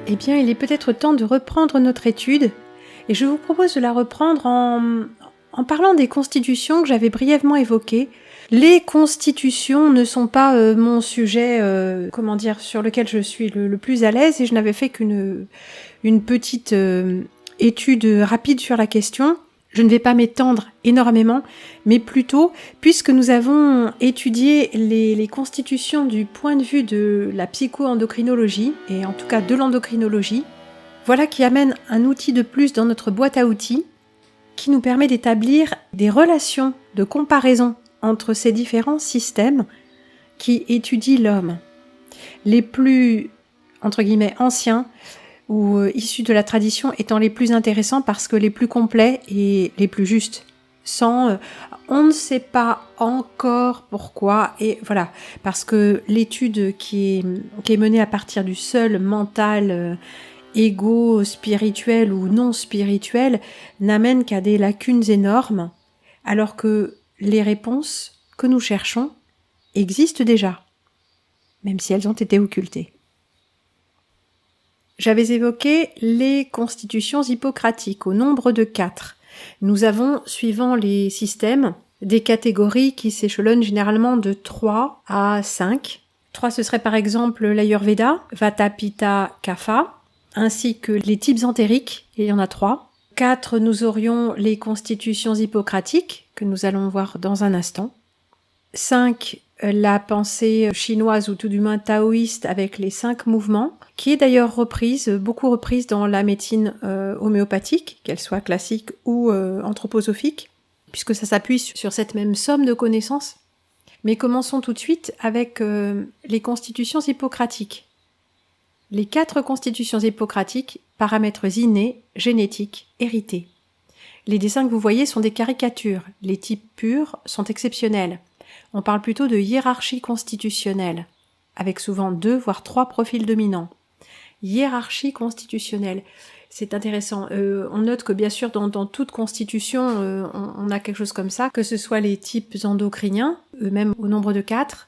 Eh bien, il est peut-être temps de reprendre notre étude, et je vous propose de la reprendre en parlant des constitutions que j'avais brièvement évoquées. Les constitutions ne sont pas mon sujet, sur lequel je suis le plus à l'aise, et je n'avais fait qu'une petite étude rapide sur la question. Je ne vais pas m'étendre énormément, mais plutôt, puisque nous avons étudié les constitutions du point de vue de la psycho-endocrinologie, et en tout cas de l'endocrinologie, voilà qui amène un outil de plus dans notre boîte à outils, qui nous permet d'établir des relations de comparaison entre ces différents systèmes qui étudient l'homme. Les plus, entre guillemets, anciens, ou issus de la tradition étant les plus intéressants parce que les plus complets et les plus justes. Sans on ne sait pas encore pourquoi, et voilà, parce que l'étude qui est menée à partir du seul mental égo, spirituel ou non spirituel n'amène qu'à des lacunes énormes, alors que les réponses que nous cherchons existent déjà, même si elles ont été occultées. J'avais évoqué les constitutions hippocratiques au nombre de 4. Nous avons, suivant les systèmes, des catégories qui s'échelonnent généralement de 3 à 5. 3, ce serait par exemple l'Ayurveda, Vata, Pitta, Kapha, ainsi que les types entériques, il y en a 3. 4, nous aurions les constitutions hippocratiques, que nous allons voir dans un instant. 5, la pensée chinoise ou tout du moins taoïste avec les 5 mouvements, qui est d'ailleurs beaucoup reprise dans la médecine homéopathique, qu'elle soit classique ou anthroposophique, puisque ça s'appuie sur cette même somme de connaissances. Mais commençons tout de suite avec les constitutions hippocratiques. Les 4 constitutions hippocratiques, paramètres innés, génétiques, hérités. Les dessins que vous voyez sont des caricatures, les types purs sont exceptionnels. On parle plutôt de hiérarchie constitutionnelle, avec souvent 2 voire 3 profils dominants. Hiérarchie constitutionnelle, c'est intéressant. On note que bien sûr dans toute constitution, on a quelque chose comme ça, que ce soit les types endocriniens, eux-mêmes au nombre de 4,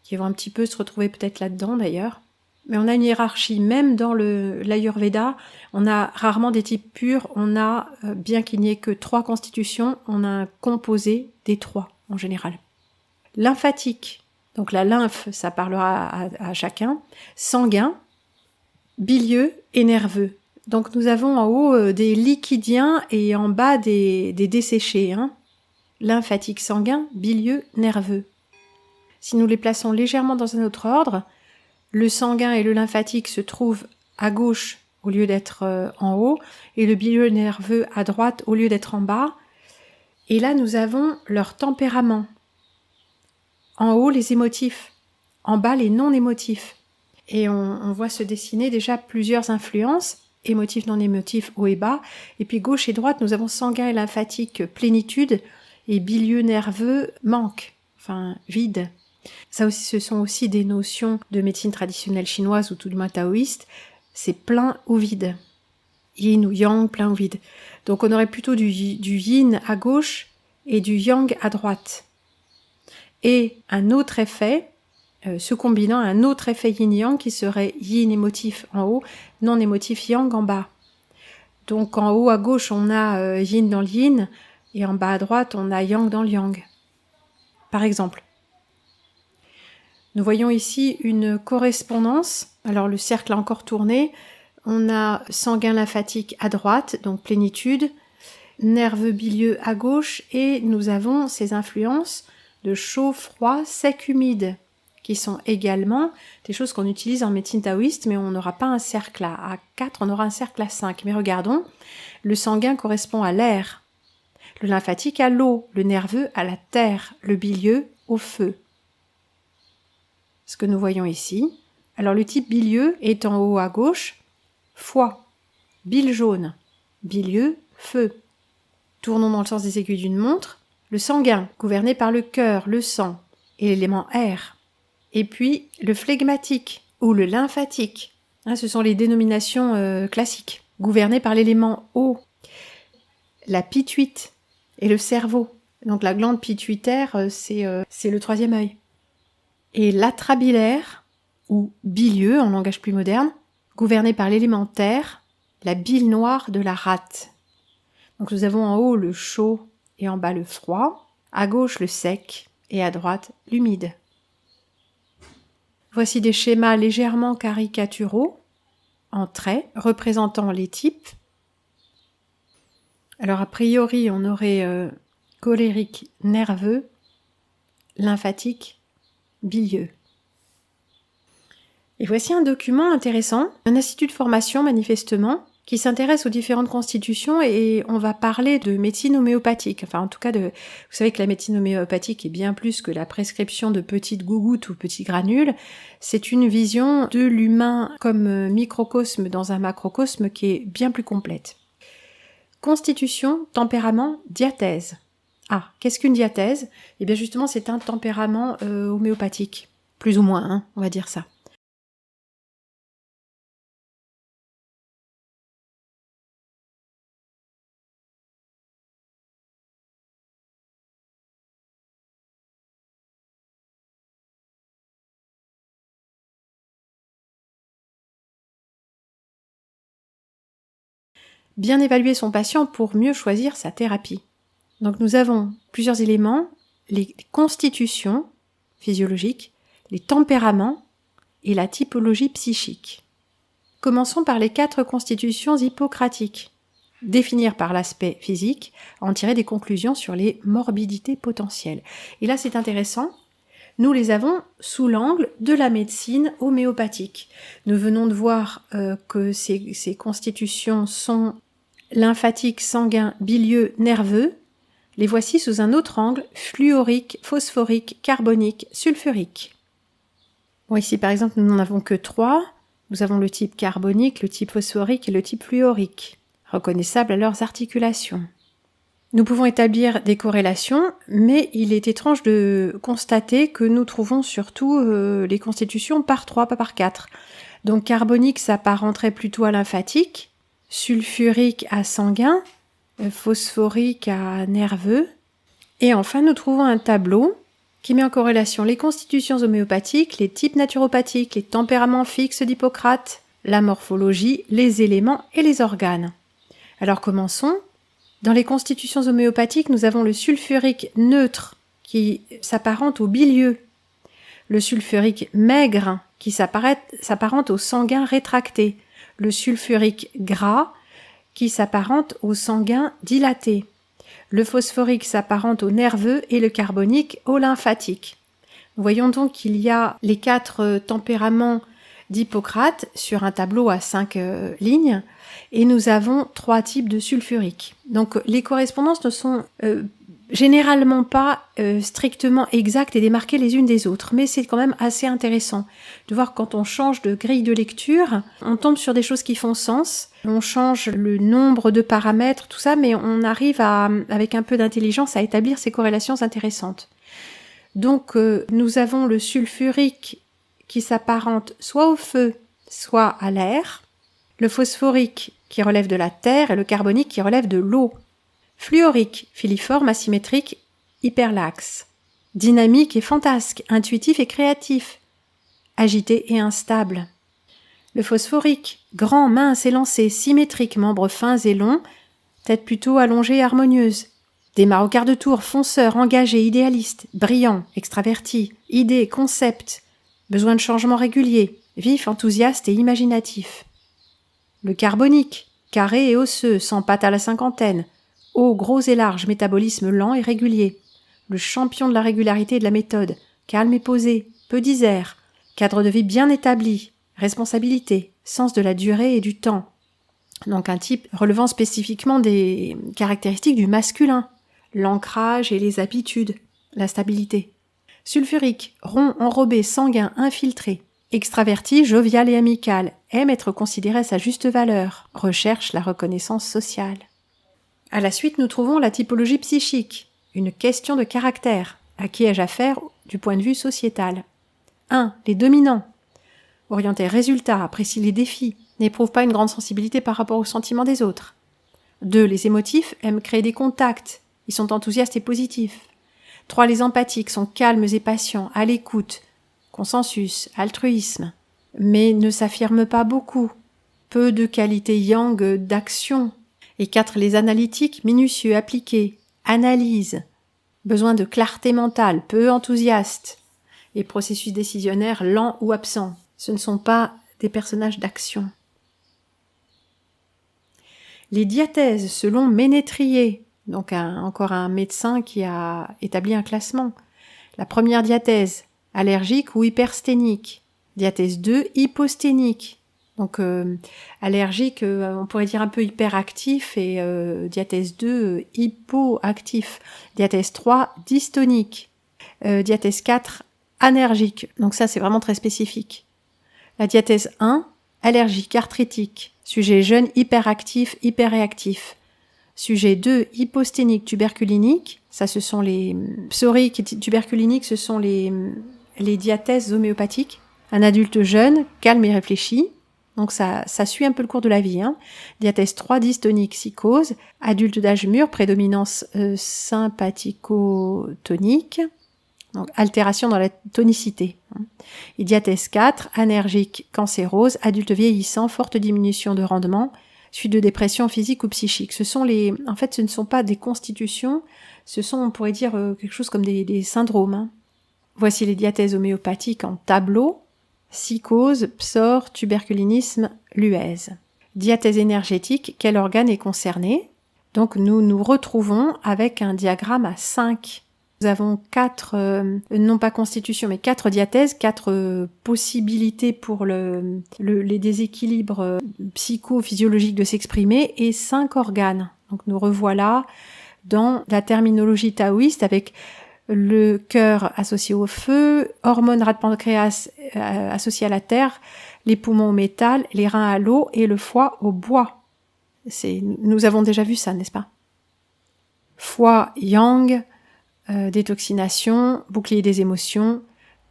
qui vont un petit peu se retrouver peut-être là-dedans d'ailleurs. Mais on a une hiérarchie, même dans l'Ayurveda, on a rarement des types purs, on a, bien qu'il n'y ait que 3 constitutions, on a un composé des 3 en général. Lymphatique, donc la lymphe, ça parlera à chacun, sanguin, bilieux et nerveux. Donc nous avons en haut des liquidiens et en bas des desséchés. Lymphatique, sanguin, bilieux, nerveux. Si nous les plaçons légèrement dans un autre ordre, le sanguin et le lymphatique se trouvent à gauche au lieu d'être en haut, et le bilieux nerveux à droite au lieu d'être en bas. Et là nous avons leur tempérament. En haut, les émotifs. En bas, les non-émotifs. Et on voit se dessiner déjà plusieurs influences, émotifs, non-émotifs, haut et bas. Et puis gauche et droite, nous avons sanguin et lymphatique, plénitude, et bilieux nerveux, manque, enfin vide. Ça aussi, ce sont aussi des notions de médecine traditionnelle chinoise ou tout du moins taoïste. C'est plein ou vide. Yin ou yang, plein ou vide. Donc on aurait plutôt du yin à gauche et du yang à droite. Et un autre effet, se combinant à un autre effet yin-yang qui serait yin émotif en haut, non émotif yang en bas. Donc en haut à gauche, on a yin dans le yin, et en bas à droite, on a yang dans le yang. Par exemple. Nous voyons ici une correspondance. Alors le cercle a encore tourné. On a sanguin lymphatique à droite, donc plénitude, nerveux bilieux à gauche, et nous avons ces influences de chaud, froid, sec, humide, qui sont également des choses qu'on utilise en médecine taoïste, mais on n'aura pas un cercle à 4, on aura un cercle à 5. Mais regardons, le sanguin correspond à l'air, le lymphatique à l'eau, le nerveux à la terre, le bilieux au feu. Ce que nous voyons ici. Alors le type bilieux est en haut à gauche, foie, bile jaune, bilieux, feu. Tournons dans le sens des aiguilles d'une montre. Le sanguin, gouverné par le cœur, le sang et l'élément air. Et puis le phlegmatique ou le lymphatique. Ce sont les dénominations classiques, gouverné par l'élément eau. La pituite et le cerveau. Donc la glande pituitaire, c'est le 3e œil. Et l'atrabilaire, ou bilieux en langage plus moderne, gouverné par l'élément terre, la bile noire de la rate. Donc nous avons en haut le chaud et en bas le froid, à gauche le sec et à droite l'humide. Voici des schémas légèrement caricaturaux, en traits, représentant les types. Alors a priori, on aurait colérique, nerveux, lymphatique, bilieux. Et voici un document intéressant, un institut de formation manifestement, qui s'intéresse aux différentes constitutions et on va parler de médecine homéopathique. Enfin, en tout cas, vous savez que la médecine homéopathique est bien plus que la prescription de petites gougouttes ou petits granules. C'est une vision de l'humain comme microcosme dans un macrocosme qui est bien plus complète. Constitution, tempérament, diathèse. Ah, qu'est-ce qu'une diathèse ? Eh bien justement, c'est un tempérament homéopathique. Plus ou moins, hein, on va dire ça. Bien évaluer son patient pour mieux choisir sa thérapie. Donc nous avons plusieurs éléments, les constitutions physiologiques, les tempéraments et la typologie psychique. Commençons par les 4 constitutions hippocratiques. Définir par l'aspect physique, en tirer des conclusions sur les morbidités potentielles. Et là c'est intéressant, nous les avons sous l'angle de la médecine homéopathique. Nous venons de voir que ces constitutions sont lymphatiques, sanguins, bilieux, nerveux. Les voici sous un autre angle, fluorique, phosphorique, carbonique, sulfurique. Bon, ici par exemple nous n'en avons que 3. Nous avons le type carbonique, le type phosphorique et le type fluorique, reconnaissables à leurs articulations. Nous pouvons établir des corrélations, mais il est étrange de constater que nous trouvons surtout les constitutions par 3, pas par 4. Donc carbonique s'apparenterait plutôt à lymphatique, sulfurique à sanguin, phosphorique à nerveux. Et enfin, nous trouvons un tableau qui met en corrélation les constitutions homéopathiques, les types naturopathiques, les tempéraments fixes d'Hippocrate, la morphologie, les éléments et les organes. Alors commençons. Dans les constitutions homéopathiques, nous avons le sulfurique neutre qui s'apparente au bilieux, le sulfurique maigre qui s'apparente au sanguin rétracté, le sulfurique gras qui s'apparente au sanguin dilaté, le phosphorique s'apparente au nerveux et le carbonique au lymphatique. Nous voyons donc qu'il y a les 4 tempéraments d'Hippocrate sur un tableau à 5 lignes et nous avons 3 types de sulfurique. Donc les correspondances ne sont généralement pas strictement exactes et démarquées les unes des autres, mais c'est quand même assez intéressant de voir quand on change de grille de lecture, on tombe sur des choses qui font sens, on change le nombre de paramètres, tout ça, mais on arrive avec un peu d'intelligence à établir ces corrélations intéressantes. Donc nous avons le sulfurique qui s'apparente soit au feu, soit à l'air, le phosphorique qui relève de la terre et le carbonique qui relève de l'eau. Fluorique, filiforme, asymétrique, hyperlaxe. Dynamique et fantasque, intuitif et créatif. Agité et instable. Le phosphorique, grand, mince, élancé, symétrique, membres fins et longs, tête plutôt allongée et harmonieuse. Démarre au quart de tour, fonceur, engagé, idéaliste, brillant, extraverti, idée, concept, besoin de changement régulier, vif, enthousiaste et imaginatif. Le carbonique, carré et osseux, sans pattes à la cinquantaine, haut, gros et large, métabolisme lent et régulier. Le champion de la régularité et de la méthode, calme et posé, peu disert, cadre de vie bien établi, responsabilité, sens de la durée et du temps. Donc un type relevant spécifiquement des caractéristiques du masculin, l'ancrage et les habitudes, la stabilité. Sulfurique, rond, enrobé, sanguin, infiltré. Extraverti, jovial et amical, aime être considéré à sa juste valeur, recherche la reconnaissance sociale. À la suite, nous trouvons la typologie psychique, une question de caractère, à qui ai-je affaire du point de vue sociétal. 1. Les dominants. Orientés résultats, apprécient les défis, n'éprouvent pas une grande sensibilité par rapport aux sentiments des autres. 2. Les émotifs aiment créer des contacts, ils sont enthousiastes et positifs. 3. Les empathiques sont calmes et patients, à l'écoute, consensus, altruisme, mais ne s'affirment pas beaucoup, peu de qualité yang d'action. Et 4, les analytiques, minutieux, appliqués, analyse, besoin de clarté mentale, peu enthousiaste. Et processus décisionnaire, lent ou absent. Ce ne sont pas des personnages d'action. Les diathèses, selon Ménétrier, donc encore un médecin qui a établi un classement. La première diathèse, allergique ou hypersténique. Diathèse 2, hyposténique. Donc allergique, on pourrait dire un peu hyperactif, et diathèse 2, hypoactif. Diathèse 3, dystonique. Diathèse 4, anergique. Donc ça, c'est vraiment très spécifique. La diathèse 1, allergique, arthritique. Sujet jeune, hyperactif, hyperréactif. Sujet 2, hyposténique, tuberculinique. Ça, ce sont les psoriques et tuberculiniques, ce sont les diathèses homéopathiques. Un adulte jeune, calme et réfléchi. Donc ça suit un peu le cours de la vie. Diathèse 3, dystonique, psychose. Adulte d'âge mûr, prédominance sympathico-tonique. Donc altération dans la tonicité. Et diathèse 4, anergique, cancérose. Adulte vieillissant, forte diminution de rendement. Suite de dépression physique ou psychique. En fait, ce ne sont pas des constitutions, ce sont, on pourrait dire, quelque chose comme des syndromes. Voici les diathèses homéopathiques en tableau. Psychose, psor, tuberculinisme, luèse. Diathèse énergétique, quel organe est concerné? Donc nous nous retrouvons avec un diagramme à 5. Nous avons 4, non pas constitutions, mais 4 diathèses, 4 possibilités pour les déséquilibres psychophysiologiques de s'exprimer, et 5 organes. Donc nous revoilà dans la terminologie taoïste avec le cœur associé au feu, hormones rat pancréas associé à la terre, les poumons au métal, les reins à l'eau et le foie au bois. Nous avons déjà vu ça, n'est-ce pas? Foie yang, détoxination, bouclier des émotions,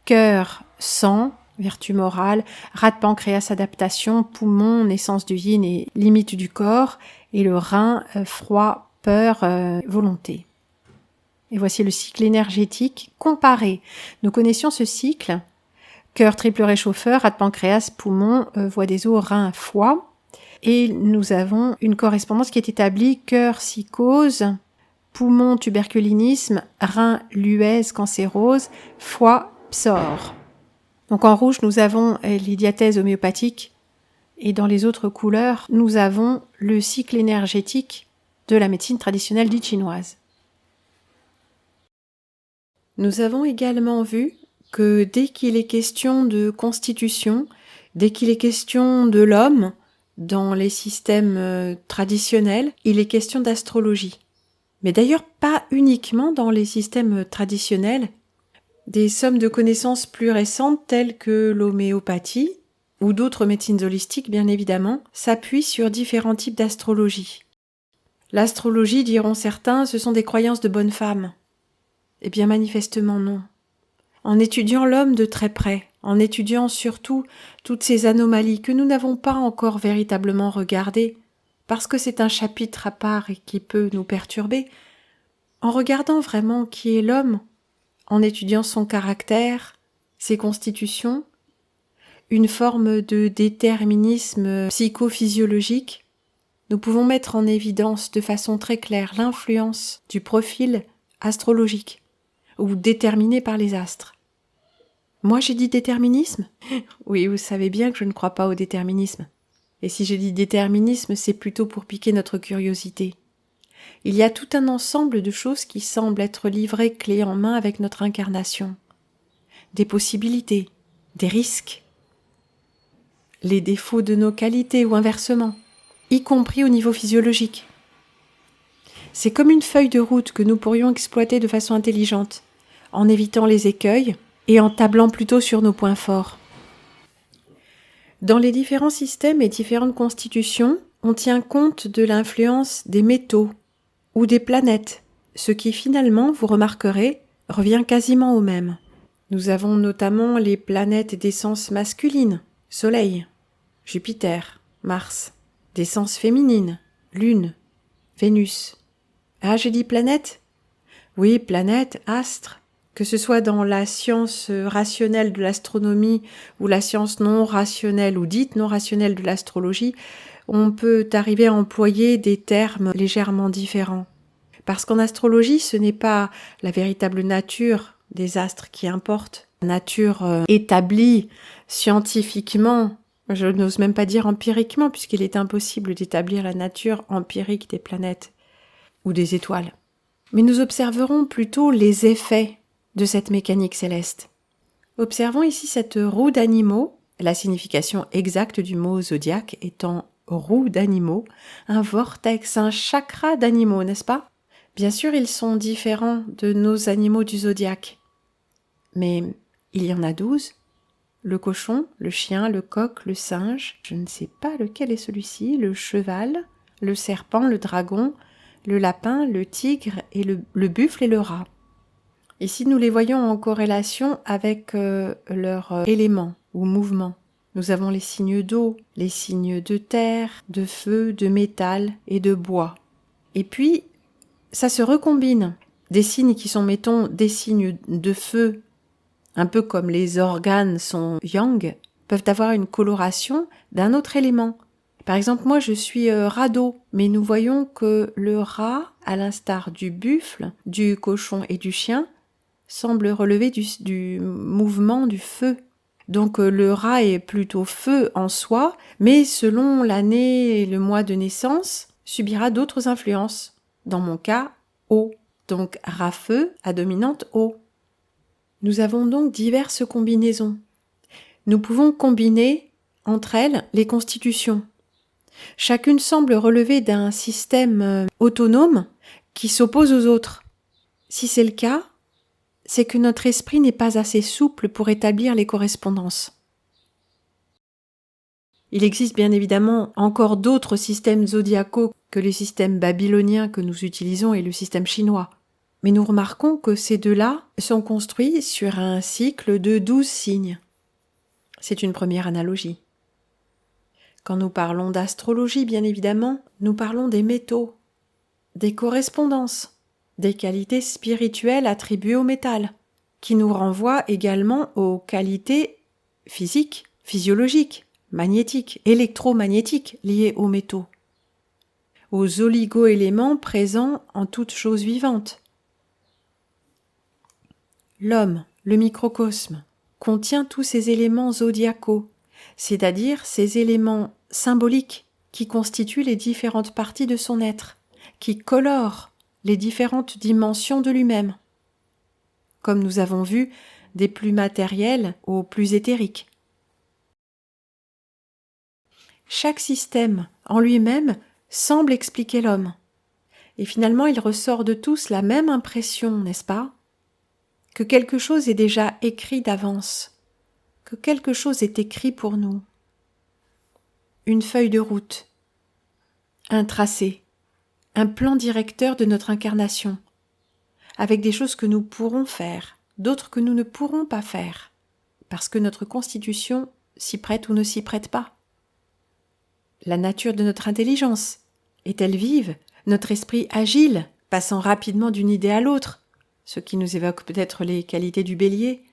cœur, sang, vertu morale, rat pancréas, adaptation, poumon, naissance du yin et limite du corps, et le rein, froid, peur, volonté. Et voici le cycle énergétique comparé. Nous connaissions ce cycle, cœur triple réchauffeur, rat pancréas, poumon, voie des os, rein, foie, et nous avons une correspondance qui est établie, cœur, psychose, poumon, tuberculinisme, rein, luèse, cancérose, foie, psor. Donc en rouge, nous avons les diathèses homéopathiques, et dans les autres couleurs, nous avons le cycle énergétique de la médecine traditionnelle dite chinoise. Nous avons également vu que dès qu'il est question de constitution, dès qu'il est question de l'homme, dans les systèmes traditionnels, il est question d'astrologie. Mais d'ailleurs pas uniquement dans les systèmes traditionnels. Des sommes de connaissances plus récentes telles que l'homéopathie, ou d'autres médecines holistiques bien évidemment, s'appuient sur différents types d'astrologie. L'astrologie, diront certains, ce sont des croyances de bonnes femmes. Eh bien manifestement non. En étudiant l'homme de très près, en étudiant surtout toutes ces anomalies que nous n'avons pas encore véritablement regardées, parce que c'est un chapitre à part et qui peut nous perturber, en regardant vraiment qui est l'homme, en étudiant son caractère, ses constitutions, une forme de déterminisme psychophysiologique, nous pouvons mettre en évidence de façon très claire l'influence du profil astrologique ou déterminé par les astres. Moi j'ai dit déterminisme ? Oui, vous savez bien que je ne crois pas au déterminisme. Et si j'ai dit déterminisme, c'est plutôt pour piquer notre curiosité. Il y a tout un ensemble de choses qui semblent être livrées clé en main avec notre incarnation. Des possibilités, des risques, les défauts de nos qualités ou inversement, y compris au niveau physiologique. C'est comme une feuille de route que nous pourrions exploiter de façon intelligente, en évitant les écueils et en tablant plutôt sur nos points forts. Dans les différents systèmes et différentes constitutions, on tient compte de l'influence des métaux ou des planètes, ce qui finalement, vous remarquerez, revient quasiment au même. Nous avons notamment les planètes d'essence masculine, Soleil, Jupiter, Mars, d'essence féminine, Lune, Vénus. Ah, j'ai dit planète ? Oui, planète, astre, que ce soit dans la science rationnelle de l'astronomie ou la science non rationnelle ou dite non rationnelle de l'astrologie, on peut arriver à employer des termes légèrement différents. Parce qu'en astrologie, ce n'est pas la véritable nature des astres qui importe, la nature établie scientifiquement, je n'ose même pas dire empiriquement, puisqu'il est impossible d'établir la nature empirique des planètes ou des étoiles. Mais nous observerons plutôt les effets de cette mécanique céleste. Observons ici cette roue d'animaux, la signification exacte du mot zodiaque étant roue d'animaux, un vortex, un chakra d'animaux, n'est-ce pas? Bien sûr, ils sont différents de nos animaux du zodiaque. Mais il y en a 12. Le cochon, le chien, le coq, le singe, je ne sais pas lequel est celui-ci, le cheval, le serpent, le dragon, le lapin, le tigre et le buffle et le rat. Ici, nous les voyons en corrélation avec leurs éléments ou mouvements. Nous avons les signes d'eau, les signes de terre, de feu, de métal et de bois. Et puis, ça se recombine. Des signes qui sont, mettons, des signes de feu, un peu comme les organes sont yang, peuvent avoir une coloration d'un autre élément. Par exemple, moi je suis rat d'eau, mais nous voyons que le rat, à l'instar du buffle, du cochon et du chien, semble relever du mouvement du feu. Donc le rat est plutôt feu en soi, mais selon l'année et le mois de naissance, subira d'autres influences. Dans mon cas, eau. Donc rat-feu à dominante eau. Nous avons donc diverses combinaisons. Nous pouvons combiner entre elles les constitutions. Chacune semble relever d'un système autonome qui s'oppose aux autres. Si c'est le cas, c'est que notre esprit n'est pas assez souple pour établir les correspondances. Il existe bien évidemment encore d'autres systèmes zodiacaux que le système babylonien que nous utilisons et le système chinois. Mais nous remarquons que ces deux-là sont construits sur un cycle de 12 signes. C'est une première analogie. Quand nous parlons d'astrologie, bien évidemment, nous parlons des métaux, des correspondances, des qualités spirituelles attribuées au métal, qui nous renvoient également aux qualités physiques, physiologiques, magnétiques, électromagnétiques liées aux métaux, aux oligo-éléments présents en toute chose vivante. L'homme, le microcosme, contient tous ces éléments zodiacaux, c'est-à-dire ces éléments symboliques qui constituent les différentes parties de son être, qui colorent les différentes dimensions de lui-même, comme nous avons vu, des plus matériels aux plus éthériques. Chaque système, en lui-même, semble expliquer l'homme. Et finalement, il ressort de tous la même impression, n'est-ce pas ? Que quelque chose est déjà écrit d'avance, que quelque chose est écrit pour nous. Une feuille de route, un tracé, un plan directeur de notre incarnation, avec des choses que nous pourrons faire, d'autres que nous ne pourrons pas faire, parce que notre constitution s'y prête ou ne s'y prête pas. La nature de notre intelligence est-elle vive, notre esprit agile, passant rapidement d'une idée à l'autre, ce qui nous évoque peut-être les qualités du bélier,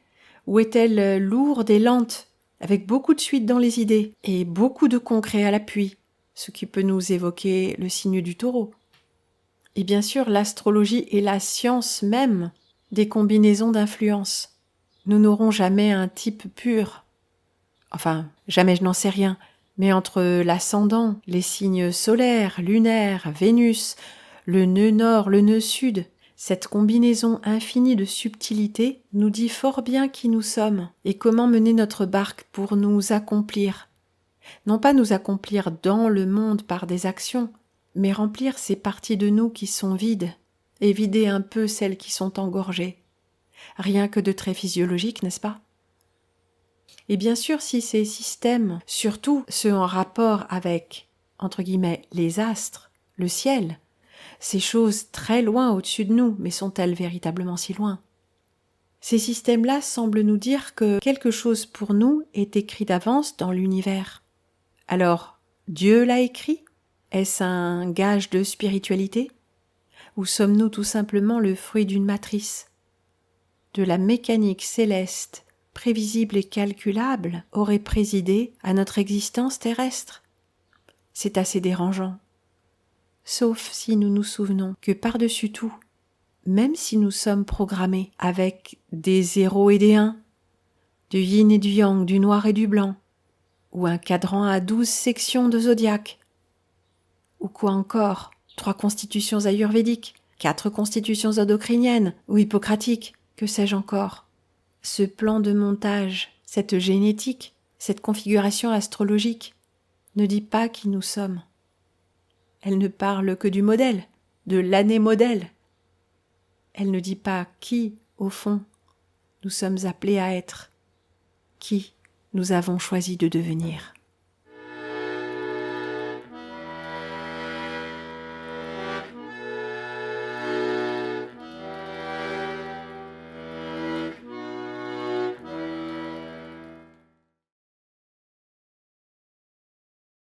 ou est-elle lourde et lente, avec beaucoup de suite dans les idées et beaucoup de concret à l'appui, ce qui peut nous évoquer le signe du taureau. Et bien sûr, l'astrologie est la science même des combinaisons d'influences. Nous n'aurons jamais un type pur. Enfin, jamais, je n'en sais rien, mais entre l'ascendant, les signes solaires, lunaires, Vénus, le nœud nord, le nœud sud, cette combinaison infinie de subtilités nous dit fort bien qui nous sommes et comment mener notre barque pour nous accomplir. Non pas nous accomplir dans le monde par des actions, mais remplir ces parties de nous qui sont vides et vider un peu celles qui sont engorgées. Rien que de très physiologique, n'est-ce pas ? Et bien sûr, si ces systèmes, surtout ceux en rapport avec, entre guillemets, les astres, le ciel, ces choses très loin au-dessus de nous, mais sont-elles véritablement si loin ? Ces systèmes-là semblent nous dire que quelque chose pour nous est écrit d'avance dans l'univers. Alors, Dieu l'a écrit ? Est-ce un gage de spiritualité ? Ou sommes-nous tout simplement le fruit d'une matrice ? de la mécanique céleste, prévisible et calculable, aurait présidé à notre existence terrestre. C'est assez dérangeant. Sauf si nous nous souvenons que par-dessus tout, même si nous sommes programmés avec des 0 et des 1, du yin et du yang, du noir et du blanc, ou un cadran à 12 sections de zodiaque, ou quoi encore, 3 constitutions ayurvédiques, 4 constitutions endocriniennes ou hippocratiques, que sais-je encore. Ce plan de montage, cette génétique, cette configuration astrologique, ne dit pas qui nous sommes. Elle ne parle que du modèle, de l'année modèle. Elle ne dit pas qui, au fond, nous sommes appelés à être, qui nous avons choisi de devenir.